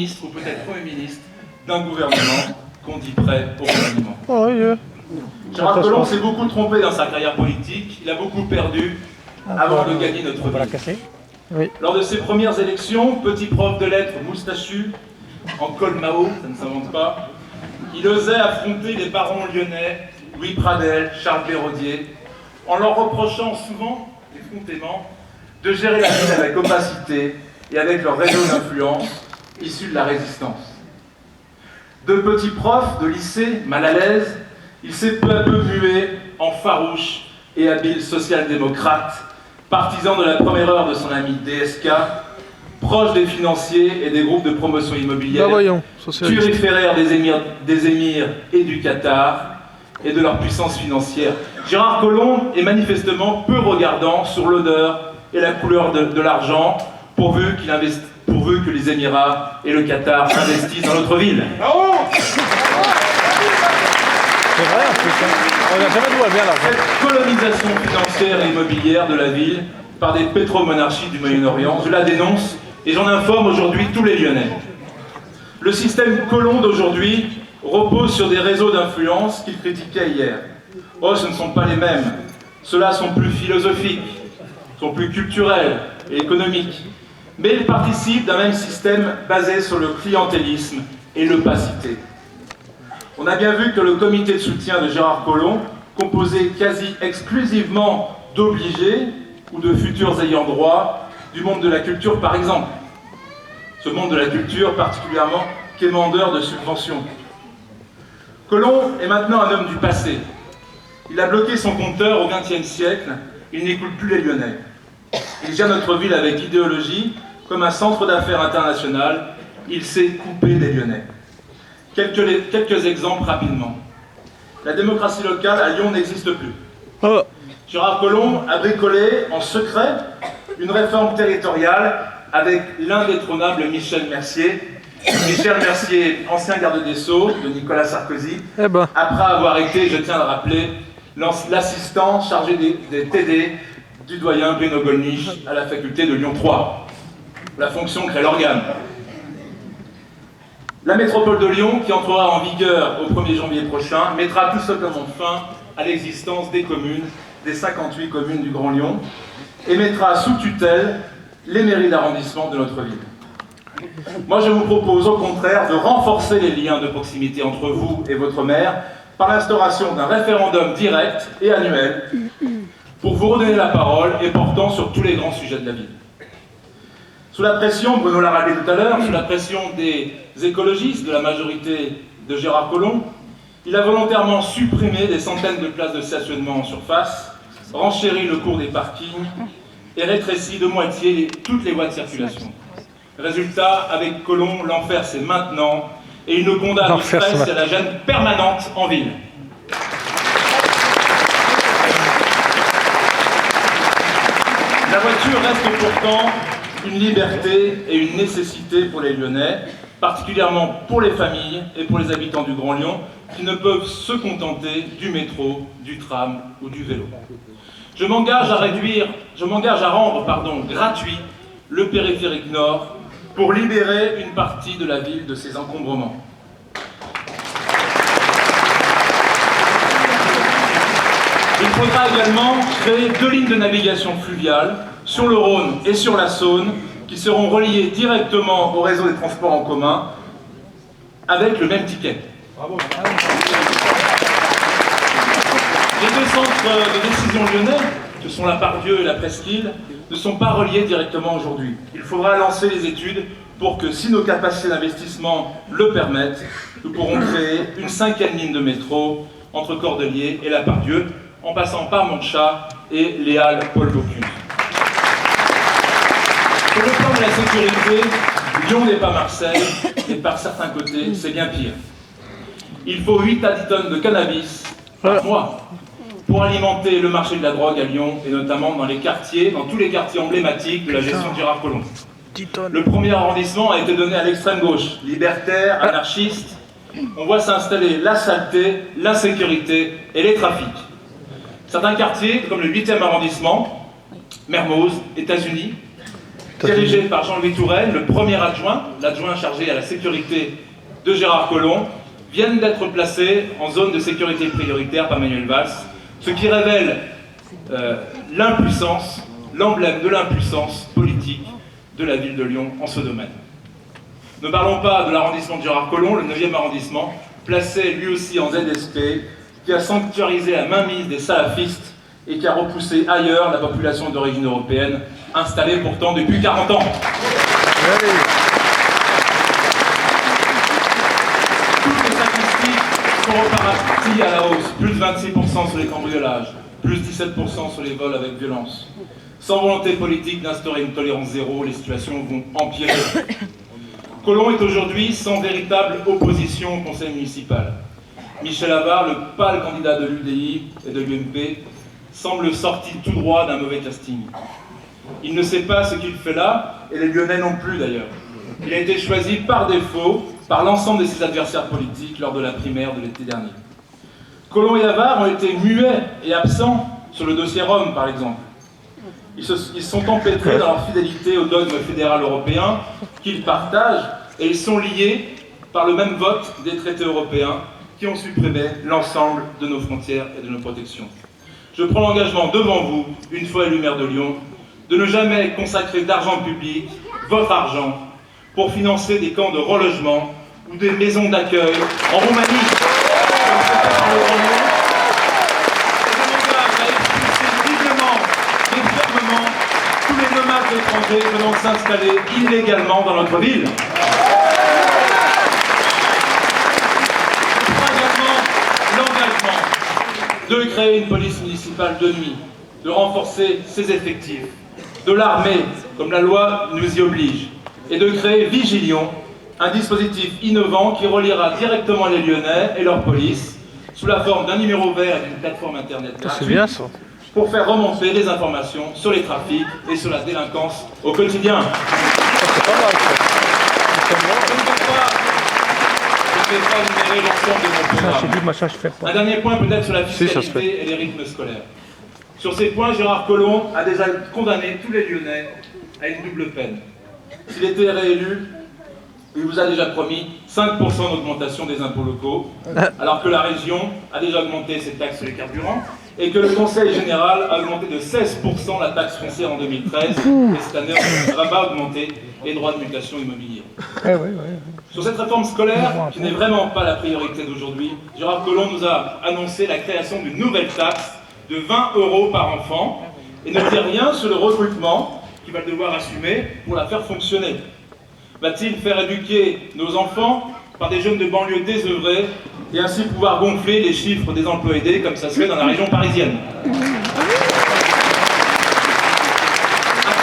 ministre ou peut-être Premier ministre d'un gouvernement qu'on dit prêt au remaniement. Oh, yeah. Gérard Collomb s'est beaucoup trompé dans sa carrière politique, il a beaucoup perdu avant de gagner notre ville. Oui. Lors de ses premières élections, petit prof de lettres moustachu, en col Mao, ça ne s'invente pas, il osait affronter les barons lyonnais, Louis Pradel, Charles Béraudier, en leur reprochant souvent, effrontément, de gérer la ville avec opacité et avec leur réseau d'influence issu de la résistance. Deux petits profs de lycée, mal à l'aise, il s'est peu à peu mué en farouche et habile social-démocrate, partisan de la première heure de son ami DSK, proche des financiers et des groupes de promotion immobilière, turiféraire des émirs et du Qatar et de leur puissance financière. Gérard Collomb est manifestement peu regardant sur l'odeur et la couleur de l'argent, pourvu que les Émirats et le Qatar investissent dans notre ville. C'est vrai, en plus. On n'a jamais vu bien l'argent. Cette colonisation financière et immobilière de la ville par des pétromonarchies du Moyen-Orient, je la dénonce et j'en informe aujourd'hui tous les Lyonnais. Le système Collomb d'aujourd'hui repose sur des réseaux d'influence qu'il critiquait hier. Oh, ce ne sont pas les mêmes. Ceux-là sont plus philosophiques, sont plus culturels et économiques. Mais ils participent d'un même système basé sur le clientélisme et l'opacité. On a bien vu que le comité de soutien de Gérard Collomb, composé quasi exclusivement d'obligés ou de futurs ayants droit du monde de la culture par exemple, ce monde de la culture particulièrement quémandeur de subventions. Collomb est maintenant un homme du passé. Il a bloqué son compteur au XXe siècle, il n'écoute plus les Lyonnais. Il gère notre ville avec idéologie, comme un centre d'affaires international, il s'est coupé des Lyonnais. Quelques exemples rapidement. La démocratie locale à Lyon n'existe plus. Oh. Gérard Collomb a bricolé en secret une réforme territoriale avec l'indétrônable Michel Mercier. Michel Mercier, ancien garde des Sceaux de Nicolas Sarkozy, après avoir été, je tiens à le rappeler, l'assistant chargé des TD du doyen Bruno Gollnisch à la faculté de Lyon 3. La fonction crée l'organe. La métropole de Lyon, qui entrera en vigueur au 1er janvier prochain, mettra tout simplement fin à l'existence des communes, des 58 communes du Grand Lyon, et mettra sous tutelle les mairies d'arrondissement de notre ville. Moi, je vous propose au contraire de renforcer les liens de proximité entre vous et votre maire par l'instauration d'un référendum direct et annuel pour vous redonner la parole et portant sur tous les grands sujets de la ville. Sous la pression, Bruno l'a rappelé tout à l'heure, sous la pression des écologistes de la majorité de Gérard Collomb, il a volontairement supprimé des centaines de places de stationnement en surface, renchéri le cours des parkings et rétréci de moitié toutes les voies de circulation. Résultat, avec Collomb, l'enfer c'est maintenant et il nous condamne au stress et à la gêne permanente en ville. La voiture reste pourtant une liberté et une nécessité pour les Lyonnais, particulièrement pour les familles et pour les habitants du Grand Lyon, qui ne peuvent se contenter du métro, du tram ou du vélo. Je m'engage à rendre gratuit le périphérique nord pour libérer une partie de la ville de ses encombrements. Il faudra également créer 2 lignes de navigation fluviale sur le Rhône et sur la Saône qui seront reliées directement au réseau des transports en commun avec le même ticket. Bravo. Les 2 centres de décision lyonnais, que sont la Part-Dieu et la Presqu'île, ne sont pas reliés directement aujourd'hui. Il faudra lancer les études pour que, si nos capacités d'investissement le permettent, nous pourrons créer une 5e ligne de métro entre Cordeliers et la Part-Dieu, en passant par Montchat et les halles Paul Bocuse. Sur le plan de la sécurité, Lyon n'est pas Marseille, et par certains côtés, c'est bien pire. Il faut 8 à 10 tonnes de cannabis par mois pour alimenter le marché de la drogue à Lyon, et notamment dans tous les quartiers emblématiques de la gestion de Gérard Collomb. Le premier arrondissement a été donné à l'extrême gauche, libertaire, anarchiste. On voit s'installer la saleté, l'insécurité et les trafics. Certains quartiers, comme le 8e arrondissement, Mermoz, États-Unis, dirigé par Jean-Louis Touraine, le premier adjoint, l'adjoint chargé à la sécurité de Gérard Collomb, viennent d'être placés en zone de sécurité prioritaire par Manuel Valls, ce qui révèle l'impuissance, l'emblème de l'impuissance politique de la ville de Lyon en ce domaine. Ne parlons pas de l'arrondissement de Gérard Collomb, le 9e arrondissement, placé lui aussi en ZSP, qui a sanctuarisé la mainmise des salafistes et qui a repoussé ailleurs la population d'origine européenne, installée pourtant depuis 40 ans. Allez. Toutes les statistiques sont reparties à la hausse, plus de 26% sur les cambriolages, plus 17% sur les vols avec violence. Sans volonté politique d'instaurer une tolérance zéro, les situations vont empirer. Collomb est aujourd'hui sans véritable opposition au conseil municipal. Michel Avart, le pâle candidat de l'UDI et de l'UMP, semble sorti tout droit d'un mauvais casting. Il ne sait pas ce qu'il fait là, et les Lyonnais non plus d'ailleurs. Il a été choisi par défaut par l'ensemble de ses adversaires politiques lors de la primaire de l'été dernier. Collomb et Avart ont été muets et absents sur le dossier Rome, par exemple. Ils sont empêtrés dans leur fidélité au dogme fédéral européen qu'ils partagent, et ils sont liés par le même vote des traités européens qui ont supprimé l'ensemble de nos frontières et de nos protections. Je prends l'engagement devant vous, une fois élu maire de Lyon, de ne jamais consacrer d'argent public, votre argent, pour financer des camps de relogement ou des maisons d'accueil en Roumanie. Tous les nomades étrangers venant s'installer illégalement dans notre ville. Troisièmement, l'engagement de créer une police municipale de nuit, de renforcer ses effectifs, de l'armer, comme la loi nous y oblige, et de créer Vigilion, un dispositif innovant qui reliera directement les Lyonnais et leur police, sous la forme d'un numéro vert et d'une plateforme internet gratuite. C'est bien ça. Pour faire remonter les informations sur les trafics et sur la délinquance au quotidien. C'est pas mal ça. Je ne vais pas numérer l'ensemble de mon J'ai programme. dit machin, je fais pas. Un dernier point peut-être sur la Si, ça se fiscalité et les rythmes scolaires. Sur ces points, Gérard Collomb a déjà condamné tous les Lyonnais à une double peine. S'il était réélu, il vous a déjà promis 5% d'augmentation des impôts locaux, alors que la région a déjà augmenté ses taxes sur les carburants, et que le Conseil général a augmenté de 16% la taxe foncière en 2013, et cette année, on va pas augmenter les droits de mutation immobilière. Sur cette réforme scolaire, qui n'est vraiment pas la priorité d'aujourd'hui, Gérard Collomb nous a annoncé la création d'une nouvelle taxe de 20 € par enfant, et ne dit rien sur le recrutement qu'il va devoir assumer pour la faire fonctionner. Va-t-il faire éduquer nos enfants par des jeunes de banlieue désœuvrés et ainsi pouvoir gonfler les chiffres des emplois aidés comme ça se fait dans la région parisienne? À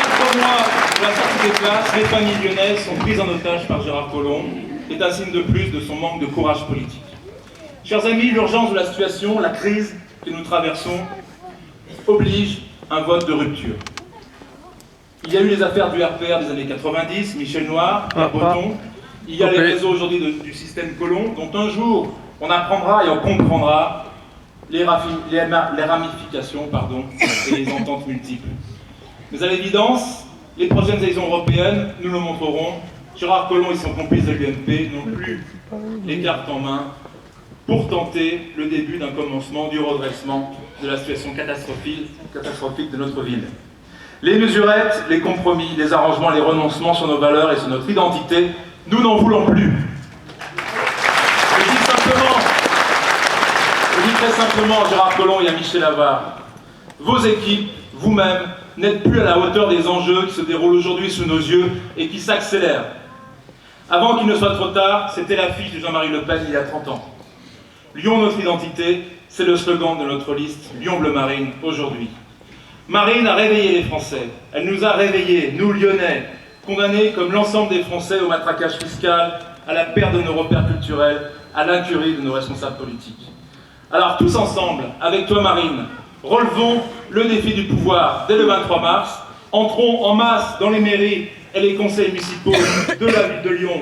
4 mois de la sortie des classes, les familles lyonnaises sont prises en otage par Gérard Collomb. C'est un signe de plus de son manque de courage politique. Chers amis, l'urgence de la situation, la crise que nous traversons, oblige un vote de rupture. Il y a eu les affaires du RPR des années 90, Michel Noir, Pierre Breton. Il y a les réseaux aujourd'hui du système Collomb, dont un jour on apprendra et on comprendra les ramifications et les ententes multiples. Mais à l'évidence, les prochaines élections européennes nous le montreront. Gérard Collomb et son complice de l'UMP n'ont plus les cartes en main pour tenter le début d'un commencement du redressement de la situation catastrophique de notre ville. Les mesurettes, les compromis, les arrangements, les renoncements sur nos valeurs et sur notre identité, nous n'en voulons plus. Je dis très simplement à Gérard Collomb et à Michel Avart, vos équipes, vous-même, n'êtes plus à la hauteur des enjeux qui se déroulent aujourd'hui sous nos yeux et qui s'accélèrent. Avant qu'il ne soit trop tard, c'était l'affiche de Jean-Marie Le Pen il y a 30 ans. Lyon, notre identité, c'est le slogan de notre liste Lyon Bleu Marine aujourd'hui. Marine a réveillé les Français. Elle nous a réveillés, nous Lyonnais, condamnés comme l'ensemble des Français au matraquage fiscal, à la perte de nos repères culturels, à l'incurie de nos responsables politiques. Alors tous ensemble, avec toi Marine, relevons le défi du pouvoir dès le 23 mars, entrons en masse dans les mairies et les conseils municipaux de la ville de Lyon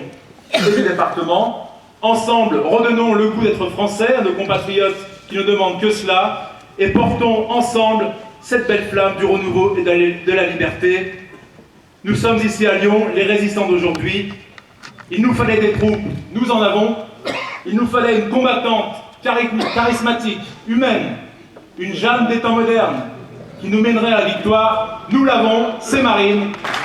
et du département. Ensemble, redonnons le goût d'être français à nos compatriotes qui ne demandent que cela et portons ensemble cette belle flamme du renouveau et de la liberté. Nous sommes ici à Lyon, les résistants d'aujourd'hui. Il nous fallait des troupes, nous en avons. Il nous fallait une combattante charismatique, humaine, une Jeanne des temps modernes qui nous mènerait à la victoire. Nous l'avons, c'est Marine.